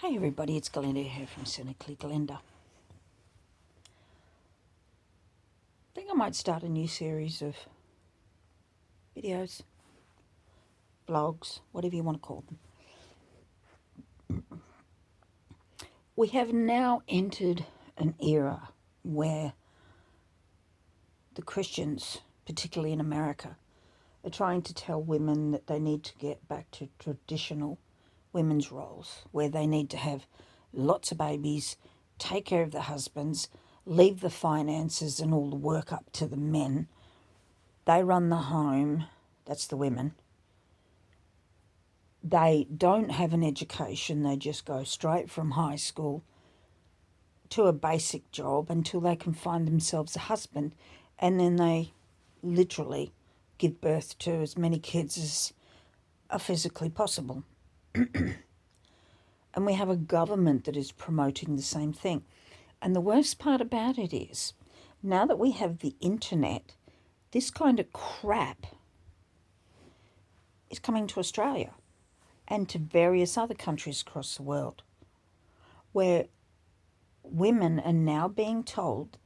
Hey everybody, it's Glenda here from Cynically Glenda. I think I might start a new series of videos, blogs, whatever you want to call them. We have now entered an era where the Christians, particularly in America, are trying to tell women that they need to get back to traditional women's roles, where they need to have lots of babies, take care of the husbands, leave the finances and all the work up to the men. They run the home, that's the women. They don't have an education, they just go straight from high school to a basic job until they can find themselves a husband, and then they literally give birth to as many kids as are physically possible. And we have a government that is promoting the same thing. And the worst part about it is, now that we have the internet, this kind of crap is coming to Australia and to various other countries across the world, where women are now being told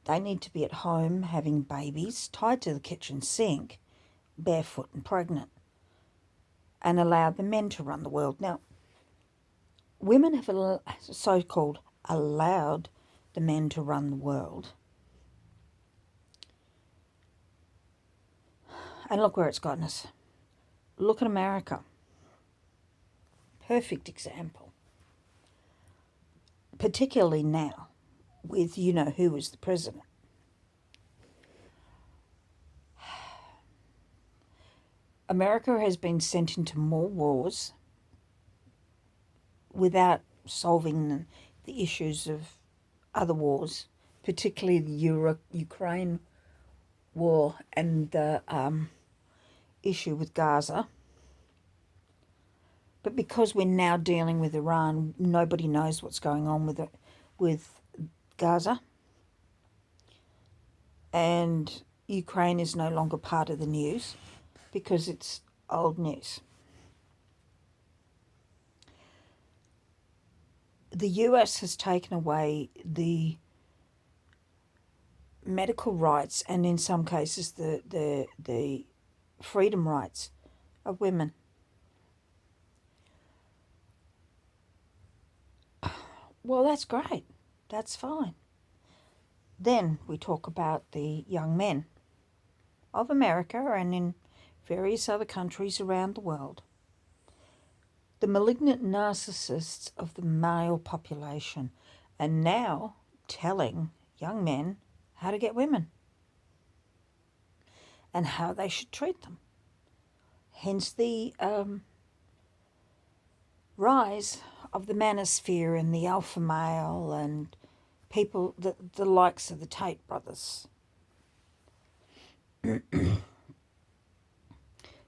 they need to be at home having babies tied to the kitchen sink, barefoot and pregnant, and allow the men to run the world. Now, women have so-called allowed the men to run the world. And look where it's gotten us. Look at America. Perfect example. Particularly now, with you know who is the president. America has been sent into more wars without solving the issues of other wars, particularly the Ukraine war and the issue with Gaza. But because we're now dealing with Iran, nobody knows what's going on with Gaza. And Ukraine is no longer part of the news because it's old news. The US has taken away the medical rights and in some cases the freedom rights of women. Well, that's great. That's fine. Then we talk about the young men of America and in various other countries around the world. The malignant narcissists of the male population are now telling young men how to get women and how they should treat them. Hence the rise of the manosphere and the alpha male and people, the likes of the Tate brothers,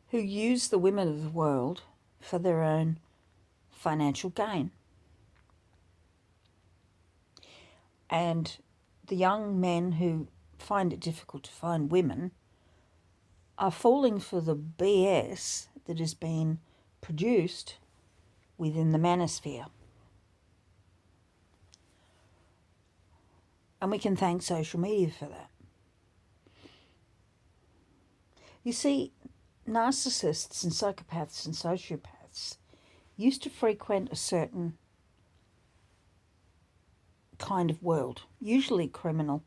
who use the women of the world for their own financial gain. And the young men who find it difficult to find women are falling for the BS that has been produced within the manosphere. And we can thank social media for that. You see, narcissists and psychopaths and sociopaths used to frequent a certain kind of world, usually criminal.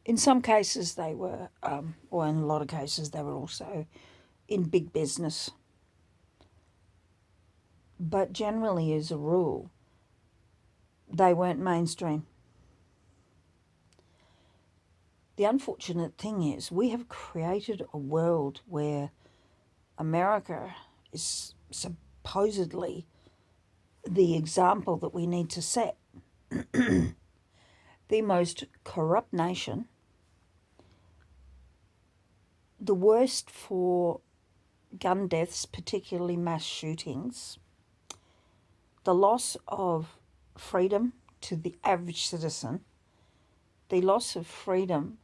In some cases they were, or in a lot of cases they were also in big business. But generally, as a rule, they weren't mainstream. The unfortunate thing is we have created a world where America is supposedly the example that we need to set. The most corrupt nation, the worst for gun deaths, particularly mass shootings, the loss of freedom to the average citizen, the loss of freedom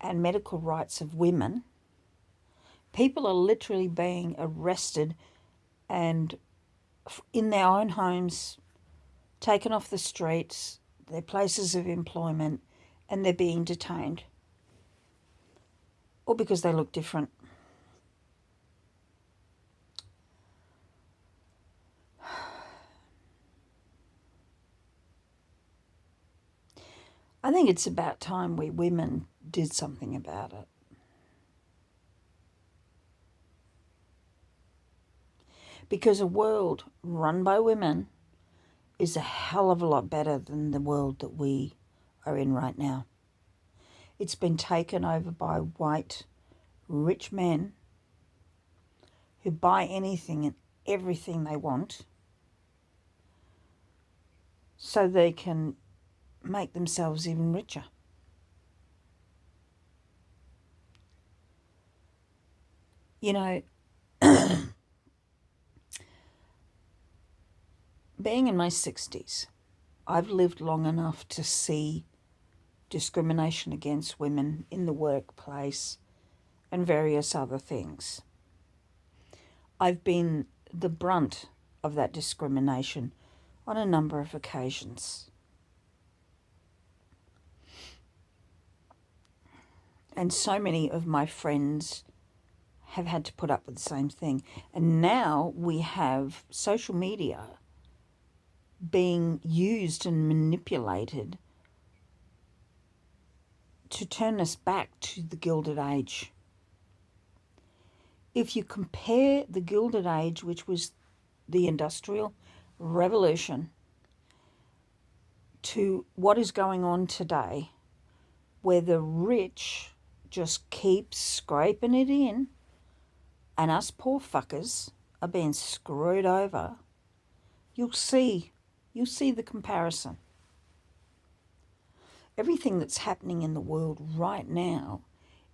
and medical rights of women. People are literally being arrested and in their own homes taken off the streets, their places of employment, and they're being detained. Or because they look different. I think it's about time we women did something about it. Because a world run by women is a hell of a lot better than the world that we are in right now. It's been taken over by white, rich men who buy anything and everything they want so they can make themselves even richer. You know, being in my 60s, I've lived long enough to see discrimination against women in the workplace and various other things. I've been the brunt of that discrimination on a number of occasions. And so many of my friends have had to put up with the same thing. And now we have social media being used and manipulated to turn us back to the Gilded Age. If you compare the Gilded Age, which was the Industrial Revolution, to what is going on today, where the rich just keep scraping it in and us poor fuckers are being screwed over, you'll see the comparison. Everything that's happening in the world right now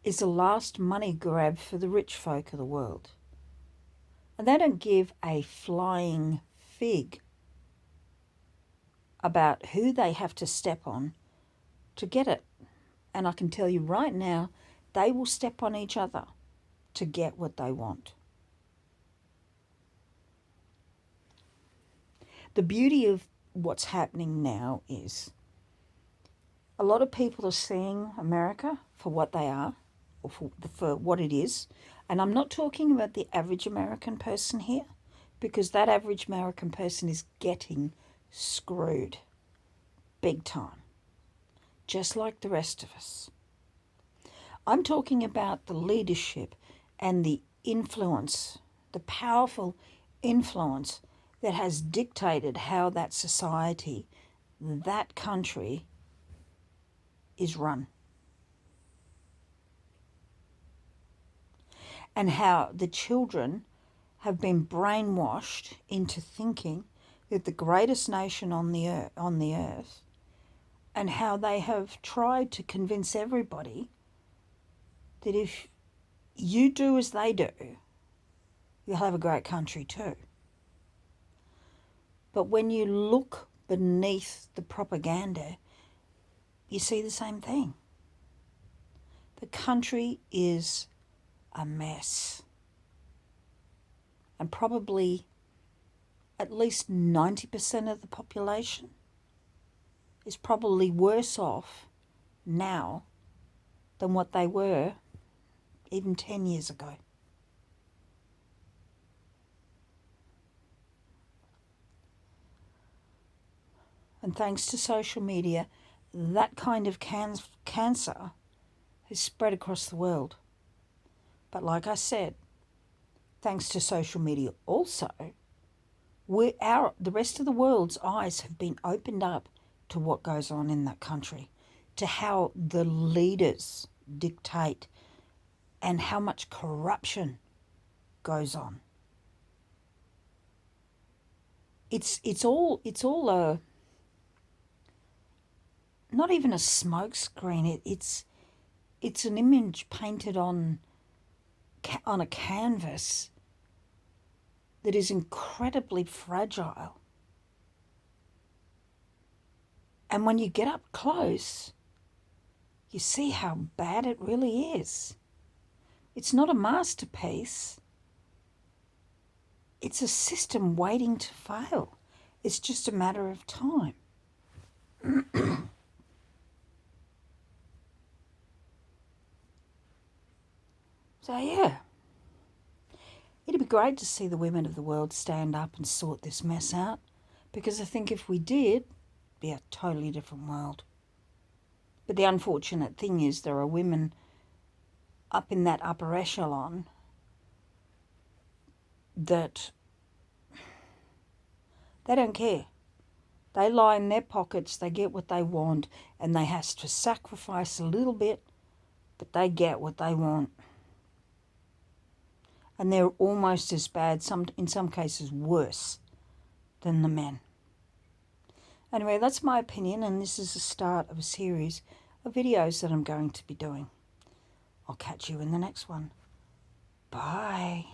is the last money grab for the rich folk of the world. And they don't give a flying fig about who they have to step on to get it. And I can tell you right now, they will step on each other to get what they want. The beauty of what's happening now is a lot of people are seeing America for what they are, or for what it is. And I'm not talking about the average American person here, because that average American person is getting screwed big time, just like the rest of us. I'm talking about the leadership and the influence, the powerful influence that has dictated how that society, that country, is run. And how the children have been brainwashed into thinking that the greatest nation on the earth, and how they have tried to convince everybody that if you do as they do, you'll have a great country too. But when you look beneath the propaganda, you see the same thing. The country is a mess. And probably at least 90% of the population is probably worse off now than what they were even 10 years ago. And thanks to social media, that kind of cancer has spread across the world. But like I said, thanks to social media also, the rest of the world's eyes have been opened up to what goes on in that country, to how the leaders dictate and how much corruption goes on. It's all a, not even a smoke screen. It's an image painted on a canvas that is incredibly fragile. And when you get up close, you see how bad it really is. It's not a masterpiece. It's a system waiting to fail. It's just a matter of time. So, yeah, it'd be great to see the women of the world stand up and sort this mess out, because I think if we did, it'd be a totally different world. But the unfortunate thing is there are women up in that upper echelon that they don't care. They lie in their pockets, they get what they want, and they have to sacrifice a little bit, but they get what they want. And they're almost as bad, in some cases worse, than the men. Anyway, that's my opinion, and this is the start of a series of videos that I'm going to be doing. I'll catch you in the next one. Bye.